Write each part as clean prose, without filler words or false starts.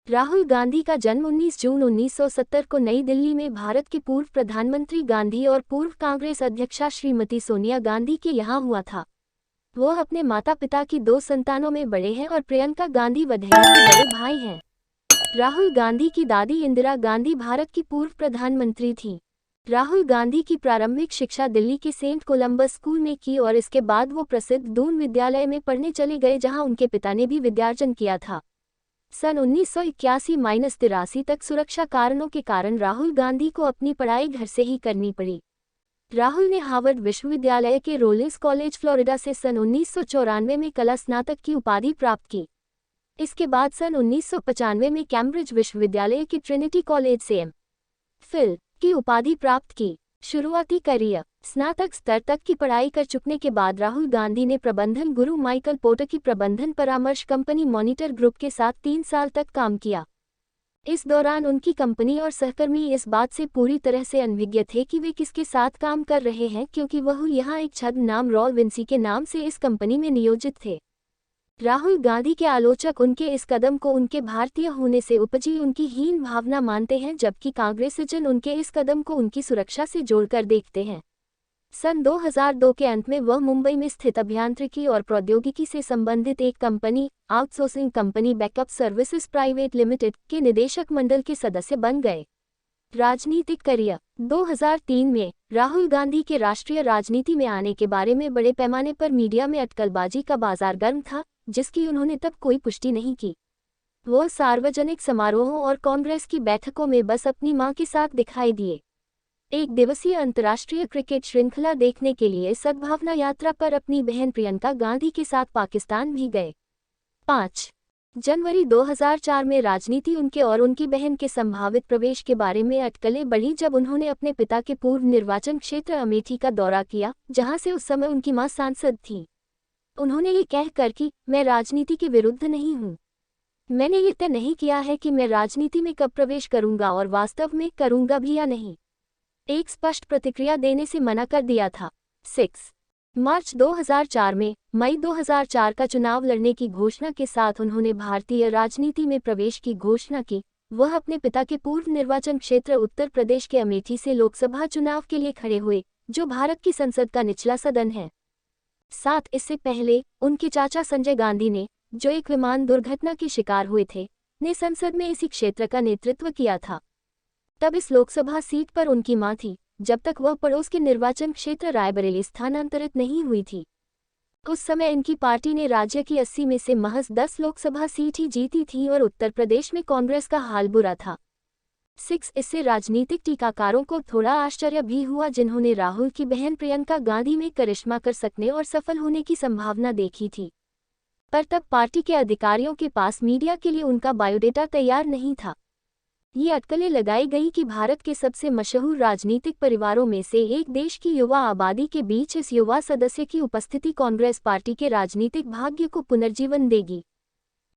राहुल गांधी का जन्म 19 जून 1970 को नई दिल्ली में भारत के पूर्व प्रधानमंत्री गांधी और पूर्व कांग्रेस अध्यक्षा श्रीमती सोनिया गांधी के यहाँ हुआ था। वो अपने माता पिता की 2 संतानों में बड़े हैं और प्रियंका गांधी वधेरा के बड़े भाई हैं। राहुल गांधी की दादी इंदिरा गांधी भारत की पूर्व प्रधानमंत्री थीं। राहुल गांधी की प्रारंभिक शिक्षा दिल्ली के सेंट कोलंबस स्कूल में की और इसके बाद वो प्रसिद्ध दून विद्यालय में पढ़ने चले गए, जहां उनके पिता ने भी विद्यार्जन किया था। सन 1981-83 तक सुरक्षा कारणों के कारण राहुल गांधी को अपनी पढ़ाई घर से ही करनी पड़ी। राहुल ने हार्वर्ड विश्वविद्यालय के रोलिंस कॉलेज फ्लोरिडा से सन 1994 में कला स्नातक की उपाधि प्राप्त की। इसके बाद सन 1995 में कैम्ब्रिज विश्वविद्यालय के ट्रिनिटी कॉलेज से एम.फिल की उपाधि प्राप्त की। शुरुआती करियर स्नातक स्तर तक की पढ़ाई कर चुकने के बाद राहुल गांधी ने प्रबंधन गुरु माइकल पोर्टर की प्रबंधन परामर्श कंपनी मॉनिटर ग्रुप के साथ 3 साल तक काम किया। इस दौरान उनकी कंपनी और सहकर्मी इस बात से पूरी तरह से अनभिज्ञ थे कि वे किसके साथ काम कर रहे हैं, क्योंकि वह यहाँ एक छद्म नाम रॉल विंसी के नाम से इस कंपनी में नियोजित थे। राहुल गांधी के आलोचक उनके इस कदम को उनके भारतीय होने से उपजी उनकी हीन भावना मानते हैं, जबकि कांग्रेसीजन उनके इस कदम को उनकी सुरक्षा से जोड़कर देखते हैं। सन 2002 के अंत में वह मुंबई में स्थित अभियांत्रिकी और प्रौद्योगिकी से संबंधित एक company, outsourcing company backup services private limited के निदेशक मंडल के सदस्य बन गए। राजनीतिक करियर 2003 में राहुल गांधी के राष्ट्रीय राजनीति में आने के बारे में बड़े पैमाने पर मीडिया में अटकलबाजी का बाजार गर्म था, जिसकी उन्होंने तब कोई पुष्टि नहीं की। वो सार्वजनिक समारोहों और कांग्रेस की बैठकों में बस अपनी मां के साथ दिखाई दिए। एक दिवसीय अंतर्राष्ट्रीय क्रिकेट श्रृंखला देखने के लिए सद्भावना यात्रा पर अपनी बहन प्रियंका गांधी के साथ पाकिस्तान भी गए। 5 जनवरी 2004 में राजनीति उनके और उनकी बहन के संभावित प्रवेश के बारे में अटकलें बढ़ीं जब उन्होंने अपने पिता के पूर्व निर्वाचन क्षेत्र अमेठी का दौरा किया, जहां से उस समय उनकी मां सांसद थीं। उन्होंने ये कहकर कि मैं राजनीति के विरुद्ध नहीं हूं। मैंने ये तय नहीं किया है कि मैं राजनीति में कब प्रवेश करूंगा और वास्तव में करूंगा भी या नहीं। एक स्पष्ट प्रतिक्रिया देने से मना कर दिया था। 6 मार्च 2004 में मई 2004 का चुनाव लड़ने की घोषणा के साथ उन्होंने भारतीय राजनीति में प्रवेश की घोषणा की। वह अपने पिता के पूर्व निर्वाचन क्षेत्र उत्तर प्रदेश के अमेठी से लोकसभा चुनाव के लिए खड़े हुए, जो भारत की संसद का निचला सदन है। 7 इससे पहले उनके चाचा संजय गांधी ने, जो एक विमान दुर्घटना के शिकार हुए थे, ने संसद में इसी क्षेत्र का नेतृत्व किया था। तब इस लोकसभा सीट पर उनकी मां थी, जब तक वह पड़ोस के निर्वाचन क्षेत्र रायबरेली स्थानांतरित नहीं हुई थी। उस समय इनकी पार्टी ने राज्य की 80 में से महज 10 लोकसभा सीट ही जीती थी और उत्तर प्रदेश में कांग्रेस का हाल बुरा था। 6 इससे राजनीतिक टीकाकारों को थोड़ा आश्चर्य भी हुआ, जिन्होंने राहुल की बहन प्रियंका गांधी में करिश्मा कर सकने और सफल होने की संभावना देखी थी। पर तब पार्टी के अधिकारियों के पास मीडिया के लिए उनका बायोडेटा तैयार नहीं था। ये अटकलें लगाई गई कि भारत के सबसे मशहूर राजनीतिक परिवारों में से एक देश की युवा आबादी के बीच इस युवा सदस्य की उपस्थिति कांग्रेस पार्टी के राजनीतिक भाग्य को पुनर्जीवन देगी।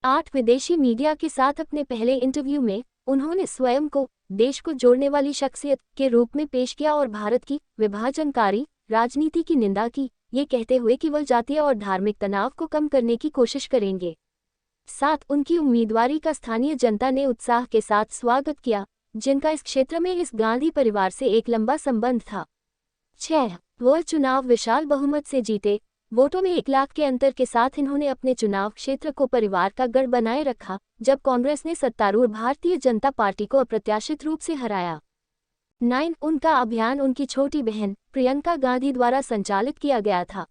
8 विदेशी मीडिया के साथ अपने पहले इंटरव्यू में उन्होंने स्वयं को देश को जोड़ने वाली शख्सियत के रूप में पेश किया और भारत की विभाजनकारी राजनीति की निंदा की, ये कहते हुए कि वह जातीय और धार्मिक तनाव को कम करने की कोशिश करेंगे। 7 उनकी उम्मीदवारी का स्थानीय जनता ने उत्साह के साथ स्वागत किया, जिनका इस क्षेत्र में इस गांधी परिवार से एक लंबा संबंध था। 6 वह चुनाव विशाल बहुमत से जीते। वोटों में 1 लाख के अंतर के साथ इन्होंने अपने चुनाव क्षेत्र को परिवार का गढ़ बनाए रखा, जब कांग्रेस ने सत्तारूढ़ भारतीय जनता पार्टी को अप्रत्याशित रूप से हराया। 9 उनका अभियान उनकी छोटी बहन प्रियंका गांधी द्वारा संचालित किया गया था।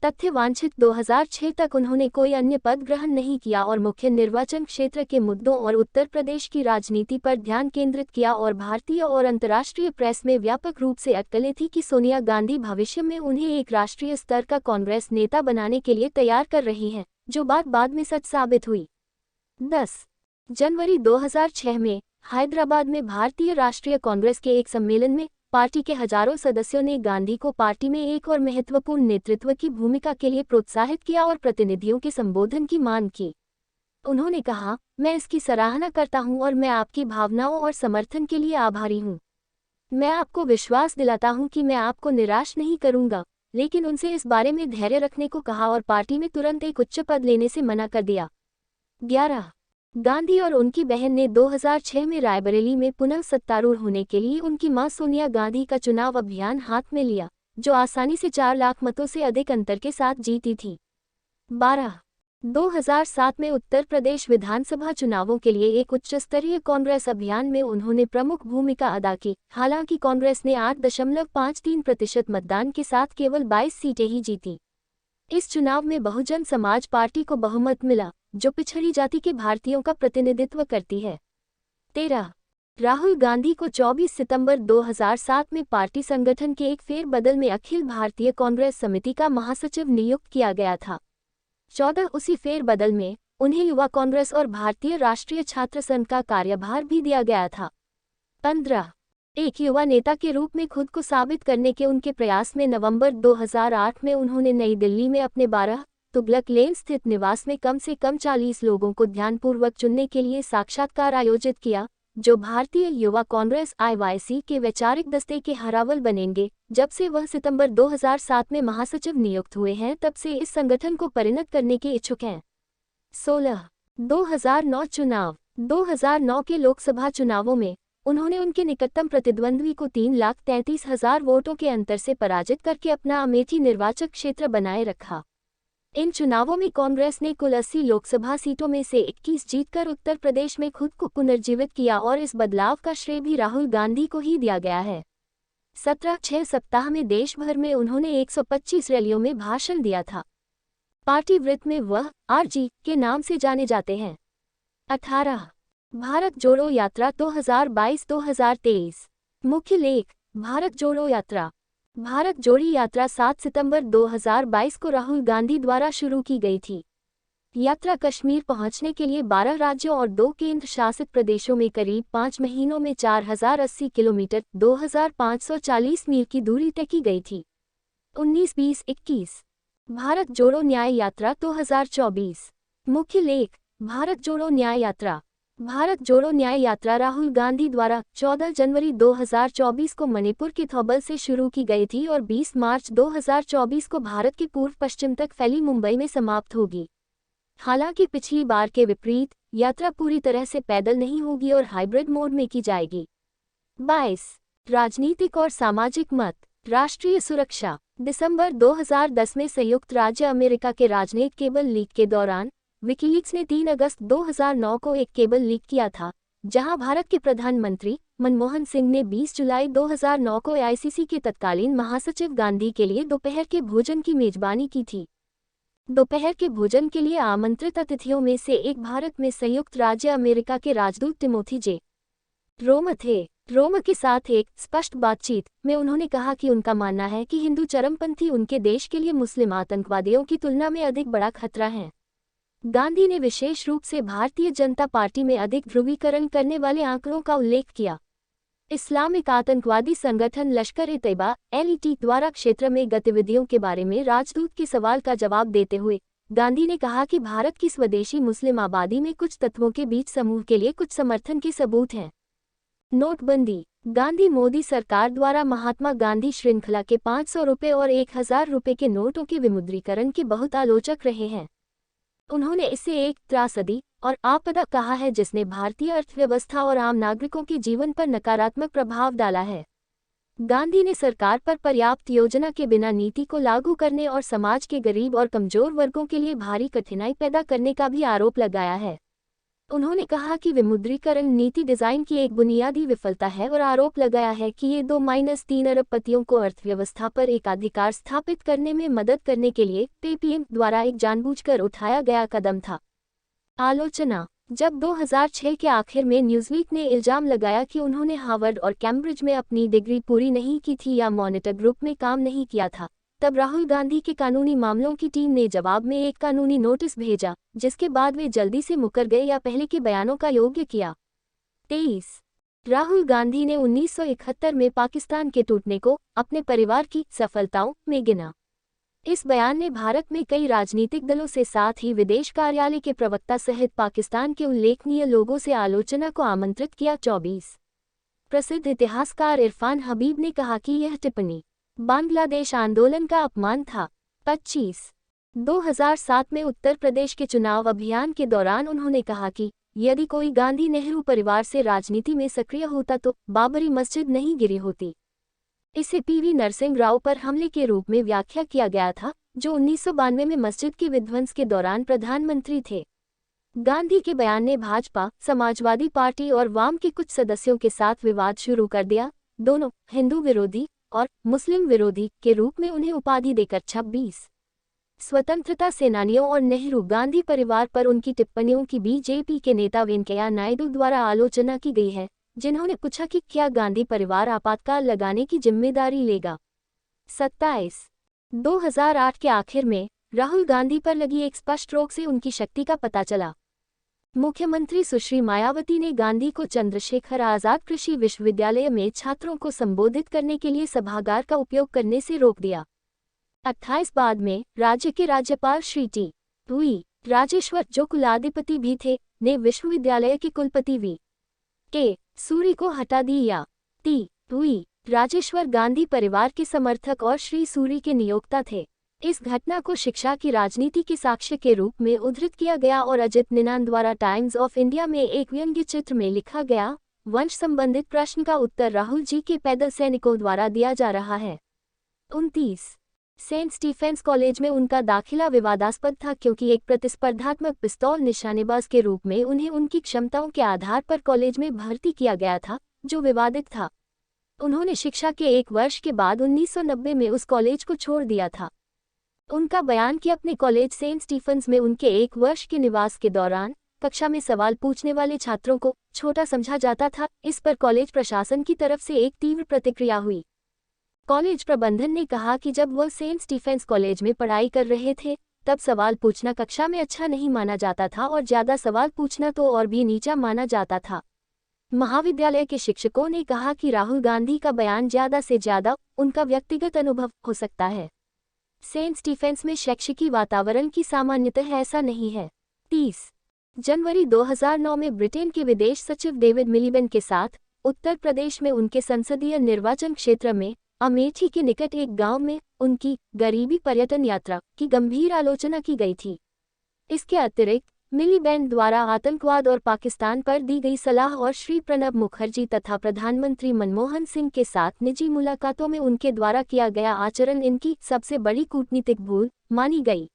तथ्य वांछित 2006 तक उन्होंने कोई अन्य पद ग्रहण नहीं किया और मुख्य निर्वाचन क्षेत्र के मुद्दों और उत्तर प्रदेश की राजनीति पर ध्यान केंद्रित किया और भारतीय और अंतर्राष्ट्रीय प्रेस में व्यापक रूप से अटकलें थी कि सोनिया गांधी भविष्य में उन्हें एक राष्ट्रीय स्तर का कांग्रेस नेता बनाने के लिए तैयार कर रही हैं, जो बाद में सच साबित हुई। 10 जनवरी 2006 में हैदराबाद में भारतीय राष्ट्रीय कांग्रेस के एक सम्मेलन में पार्टी के हजारों सदस्यों ने गांधी को पार्टी में एक और महत्वपूर्ण नेतृत्व की भूमिका के लिए प्रोत्साहित किया और प्रतिनिधियों के संबोधन की मांग की। उन्होंने कहा, मैं इसकी सराहना करता हूं और मैं आपकी भावनाओं और समर्थन के लिए आभारी हूं। मैं आपको विश्वास दिलाता हूं कि मैं आपको निराश नहीं करूंगा, लेकिन उनसे इस बारे में धैर्य रखने को कहा और पार्टी में तुरंत एक उच्च पद लेने से मना कर दिया। 11 गांधी और उनकी बहन ने 2006 में रायबरेली में पुनः सत्तारूढ़ होने के लिए उनकी मां सोनिया गांधी का चुनाव अभियान हाथ में लिया, जो आसानी से 4 लाख मतों से अधिक अंतर के साथ जीती थी। 2007 में उत्तर प्रदेश विधानसभा चुनावों के लिए एक उच्च स्तरीय कांग्रेस अभियान में उन्होंने प्रमुख भूमिका अदा की। हालांकि कांग्रेस ने 8.53% मतदान के साथ केवल 22 सीटें ही जीती। इस चुनाव में बहुजन समाज पार्टी को बहुमत मिला, जो पिछड़ी जाति के भारतीयों का प्रतिनिधित्व करती है। 13 राहुल गांधी को 24 सितंबर 2007 में पार्टी संगठन के एक फेरबदल में अखिल भारतीय कांग्रेस समिति का महासचिव नियुक्त किया गया था। 14 उसी फेरबदल में उन्हें युवा कांग्रेस और भारतीय राष्ट्रीय छात्र संघ का कार्यभार भी दिया गया था। 15 एक युवा नेता के रूप में खुद को साबित करने के उनके प्रयास में नवंबर 2008 में उन्होंने नई दिल्ली में अपने 12 तुगलक लेन स्थित निवास में कम से कम 40 लोगों को ध्यानपूर्वक चुनने के लिए साक्षात्कार आयोजित किया, जो भारतीय युवा कांग्रेस (IYC) के वैचारिक दस्ते के हरावल बनेंगे। जब से वह सितंबर 2007 में महासचिव नियुक्त हुए हैं, तब से इस संगठन को परिणत करने के इच्छुक हैं। 16 2009 चुनाव 2009 के लोकसभा चुनावों में उन्होंने उनके निकटतम प्रतिद्वंद्वी को 3,33,000 वोटों के अंतर से पराजित करके अपना अमेठी निर्वाचक क्षेत्र बनाए रखा। इन चुनावों में कांग्रेस ने कुल 80 लोकसभा सीटों में से 21 जीतकर उत्तर प्रदेश में खुद को पुनर्जीवित किया और इस बदलाव का श्रेय भी राहुल गांधी को ही दिया गया है। 6 सप्ताह में देश भर में उन्होंने 125 रैलियों में भाषण दिया था। पार्टी वृत्त में वह RG के नाम से जाने जाते हैं। 18 भारत जोड़ो यात्रा 2022-2023 मुख्य लेख भारत जोड़ो यात्रा। भारत जोड़ी यात्रा 7 सितंबर 2022 को राहुल गांधी द्वारा शुरू की गई थी। यात्रा कश्मीर पहुंचने के लिए 12 राज्यों और 2 केंद्र शासित प्रदेशों में करीब 5 महीनों में 4080 किलोमीटर 2540 मील की दूरी तय की गई थी। 19-20-21 भारत जोड़ो न्याय यात्रा 2024 मुख्य लेख भारत जोड़ो न्याय यात्रा। भारत जोड़ो न्याय यात्रा राहुल गांधी द्वारा 14 जनवरी 2024 को मणिपुर के थौबल से शुरू की गई थी और 20 मार्च 2024 को भारत के पूर्व पश्चिम तक फैली मुंबई में समाप्त होगी। हालांकि पिछली बार के विपरीत, यात्रा पूरी तरह से पैदल नहीं होगी और हाइब्रिड मोड में की जाएगी। 22 राजनीतिक और सामाजिक मत राष्ट्रीय सुरक्षा। दिसंबर 2010 में संयुक्त राज्य अमेरिका के राजनेट केबल लीक के दौरान विकीलीक्स ने 3 अगस्त 2009 को एक केबल लीक किया था, जहां भारत के प्रधानमंत्री मनमोहन सिंह ने 20 जुलाई 2009 को AICC के तत्कालीन महासचिव गांधी के लिए दोपहर के भोजन की मेजबानी की थी। दोपहर के भोजन के लिए आमंत्रित अतिथियों में से एक भारत में संयुक्त राज्य अमेरिका के राजदूत टिमोथी जे. रोम थे। रोम के साथ एक स्पष्ट बातचीत में उन्होंने कहा कि उनका मानना है कि हिंदू चरमपंथी उनके देश के लिए मुस्लिम आतंकवादियों की तुलना में अधिक बड़ा खतरा हैं। गांधी ने विशेष रूप से भारतीय जनता पार्टी में अधिक ध्रुवीकरण करने वाले आंकड़ों का उल्लेख किया। इस्लामिक आतंकवादी संगठन लश्कर-ए-तैयबा (LET) द्वारा क्षेत्र में गतिविधियों के बारे में राजदूत के सवाल का जवाब देते हुए गांधी ने कहा कि भारत की स्वदेशी मुस्लिम आबादी में कुछ तत्वों के बीच समूह के लिए कुछ समर्थन के सबूत हैं। नोटबंदी। गांधी मोदी सरकार द्वारा महात्मा गांधी श्रृंखला के 500 रुपये और 1000 रुपये के नोटों के विमुद्रीकरण के बहुत आलोचक रहे हैं। उन्होंने इसे एक त्रासदी और आपदा कहा है जिसने भारतीय अर्थव्यवस्था और आम नागरिकों के जीवन पर नकारात्मक प्रभाव डाला है। गांधी ने सरकार पर पर्याप्त योजना के बिना नीति को लागू करने और समाज के गरीब और कमजोर वर्गों के लिए भारी कठिनाई पैदा करने का भी आरोप लगाया है। उन्होंने कहा कि विमुद्रीकरण नीति डिजाइन की एक बुनियादी विफलता है और आरोप लगाया है कि ये 2-3 अरबपतियों को अर्थव्यवस्था पर एकाधिकार स्थापित करने में मदद करने के लिए पेटीएम द्वारा एक जानबूझकर उठाया गया कदम था। आलोचना। जब 2006 के आखिर में न्यूज़वीक ने इल्जाम लगाया कि उन्होंने हार्वर्ड और कैम्ब्रिज में अपनी डिग्री पूरी नहीं की थी या मॉनिटर ग्रुप में काम नहीं किया था, तब राहुल गांधी के कानूनी मामलों की टीम ने जवाब में एक कानूनी नोटिस भेजा, जिसके बाद वे जल्दी से मुकर गए या पहले के बयानों का योग्य किया। 23 राहुल गांधी ने 1971 में पाकिस्तान के टूटने को अपने परिवार की सफलताओं में गिना। इस बयान ने भारत में कई राजनीतिक दलों से साथ ही विदेश कार्यालय के प्रवक्ता सहित पाकिस्तान के उल्लेखनीय लोगों से आलोचना को आमंत्रित किया। 24 प्रसिद्ध इतिहासकार इरफान हबीब ने कहा कि यह टिप्पणी बांग्लादेश आंदोलन का अपमान था। 25 2007 में उत्तर प्रदेश के चुनाव अभियान के दौरान उन्होंने कहा कि यदि कोई गांधी नेहरू परिवार से राजनीति में सक्रिय होता तो बाबरी मस्जिद नहीं गिरी होती। इसे पीवी नरसिंह राव पर हमले के रूप में व्याख्या किया गया था, जो 1992 में मस्जिद के विध्वंस के दौरान प्रधानमंत्री थे। गांधी के बयान ने भाजपा, समाजवादी पार्टी और वाम के कुछ सदस्यों के साथ विवाद शुरू कर दिया। दोनों हिंदू विरोधी और मुस्लिम विरोधी के रूप में उन्हें उपाधि देकर 26 स्वतंत्रता सेनानियों और नेहरू गांधी परिवार पर उनकी टिप्पणियों की बीजेपी के नेता वेंकैया नायडू द्वारा आलोचना की गई है, जिन्होंने पूछा कि क्या गांधी परिवार आपातकाल लगाने की जिम्मेदारी लेगा। 27/2008 के आखिर में राहुल गांधी पर लगी एक स्पष्ट रोक से उनकी शक्ति का पता चला। मुख्यमंत्री सुश्री मायावती ने गांधी को चंद्रशेखर आजाद कृषि विश्वविद्यालय में छात्रों को संबोधित करने के लिए सभागार का उपयोग करने से रोक दिया। 28 बाद में राज्य के राज्यपाल श्री टी राजेश्वर, जो कुलाधिपति भी थे, ने विश्वविद्यालय के कुलपति वी.के. सूरी को हटा दिया। टी राजेश्वर गांधी परिवार के समर्थक और श्री सूरी के नियोक्ता थे। इस घटना को शिक्षा की राजनीति के साक्ष्य के रूप में उद्धृत किया गया और अजित निनान द्वारा टाइम्स ऑफ इंडिया में एक व्यंग्य चित्र में लिखा गया, वंश संबंधित प्रश्न का उत्तर राहुल जी के पैदल सैनिकों द्वारा दिया जा रहा है। 29 सेंट स्टीफेंस कॉलेज में उनका दाखिला विवादास्पद था क्योंकि एक प्रतिस्पर्धात्मक पिस्तौल निशानेबाज के रूप में उन्हें उनकी क्षमताओं के आधार पर कॉलेज में भर्ती किया गया था, जो विवादित था। उन्होंने शिक्षा के एक वर्ष के बाद 1990 में उस कॉलेज को छोड़ दिया था। उनका बयान कि अपने कॉलेज सेंट स्टीफेंस में उनके एक वर्ष के निवास के दौरान कक्षा में सवाल पूछने वाले छात्रों को छोटा समझा जाता था, इस पर कॉलेज प्रशासन की तरफ से एक तीव्र प्रतिक्रिया हुई। कॉलेज प्रबंधन ने कहा कि जब वह सेंट स्टीफेंस कॉलेज में पढ़ाई कर रहे थे, तब सवाल पूछना कक्षा में अच्छा नहीं माना जाता था और ज़्यादा सवाल पूछना तो और भी नीचा माना जाता था। महाविद्यालय के शिक्षकों ने कहा कि राहुल गांधी का बयान ज़्यादा से ज़्यादा उनका व्यक्तिगत अनुभव हो सकता है। सेंट स्टीफेंस में शैक्षिकी वातावरण की सामान्यतः ऐसा नहीं है। 30 जनवरी 2009 में ब्रिटेन के विदेश सचिव डेविड मिलीबैंड के साथ उत्तर प्रदेश में उनके संसदीय निर्वाचन क्षेत्र में अमेठी के निकट एक गांव में उनकी गरीबी पर्यटन यात्रा की गंभीर आलोचना की गई थी। इसके अतिरिक्त मिलीबैंड द्वारा आतंकवाद और पाकिस्तान पर दी गई सलाह और श्री प्रणब मुखर्जी तथा प्रधानमंत्री मनमोहन सिंह के साथ निजी मुलाकातों में उनके द्वारा किया गया आचरण इनकी सबसे बड़ी कूटनीतिक भूल मानी गई।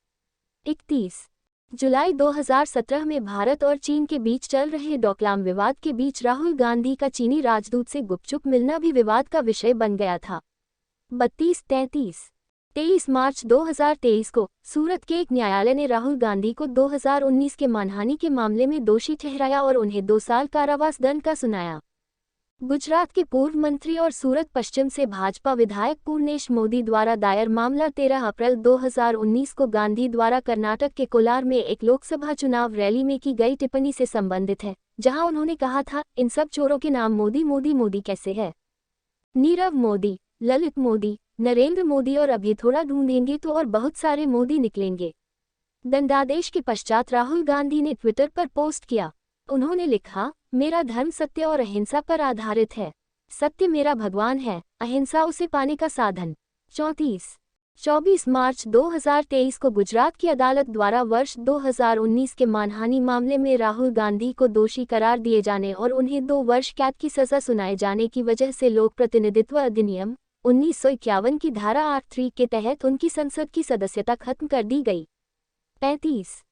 31 जुलाई 2017 में भारत और चीन के बीच चल रहे डोकलाम विवाद के बीच राहुल गांधी का चीनी राजदूत से गुपचुप मिलना भी विवाद का विषय बन गया था। 23 मार्च 2023 को सूरत के एक न्यायालय ने राहुल गांधी को 2019 के मानहानि के मामले में दोषी ठहराया और उन्हें 2 साल कारावास दंड का सुनाया। गुजरात के पूर्व मंत्री और सूरत पश्चिम से भाजपा विधायक पूर्णेश मोदी द्वारा दायर मामला 13 अप्रैल 2019 को गांधी द्वारा कर्नाटक के कोलार में एक लोकसभा चुनाव रैली में की गई टिप्पणी से संबंधित है, जहां उन्होंने कहा था, इन सब चोरों के नाम मोदी मोदी मोदी कैसे है। नीरव मोदी, ललित मोदी, नरेंद्र मोदी और अभी थोड़ा ढूंढेंगे तो और बहुत सारे मोदी निकलेंगे। दंडादेश के पश्चात राहुल गांधी ने ट्विटर पर पोस्ट किया। उन्होंने लिखा, मेरा धर्म सत्य और अहिंसा पर आधारित है। सत्य मेरा भगवान है, अहिंसा उसे पाने का साधन। 24 मार्च 2023 को गुजरात की अदालत द्वारा वर्ष 2019 के मानहानि मामले में राहुल गांधी को दोषी करार दिए जाने और उन्हें 2 वर्ष कैद की सजा सुनाए जाने की वजह से लोक प्रतिनिधित्व अधिनियम 1951 की धारा 8(3) के तहत उनकी संसद की सदस्यता खत्म कर दी गई। 35